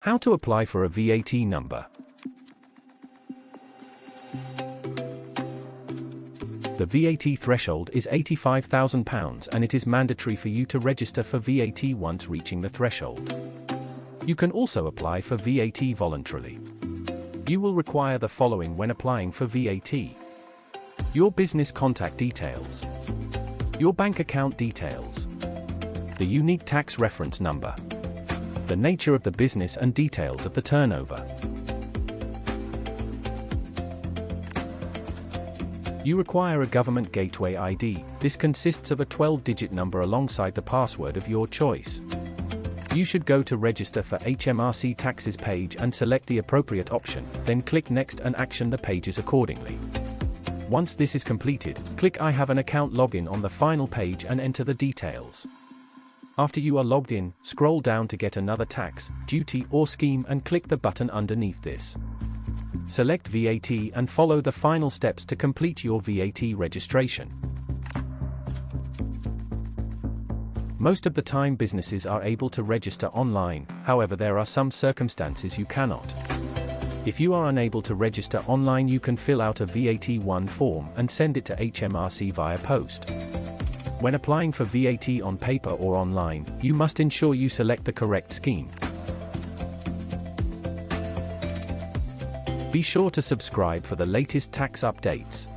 How to apply for a VAT number. The VAT threshold is £85,000 and it is mandatory for you to register for VAT once reaching the threshold. You can also apply for VAT voluntarily. You will require the following when applying for VAT: your business contact details, your bank account details, the unique tax reference number, the nature of the business and details of the turnover. You require a government gateway ID. This consists of a 12-digit number alongside the password of your choice. You should go to Register for HMRC Taxes page and select the appropriate option, then click Next and action the pages accordingly. Once this is completed, click I have an account login on the final page and enter the details. After you are logged in, scroll down to get another tax, duty or scheme and click the button underneath this. Select VAT and follow the final steps to complete your VAT registration. Most of the time businesses are able to register online, however there are some circumstances you cannot. If you are unable to register online, you can fill out a VAT1 form and send it to HMRC via post. When applying for VAT on paper or online, you must ensure you select the correct scheme. Be sure to subscribe for the latest tax updates.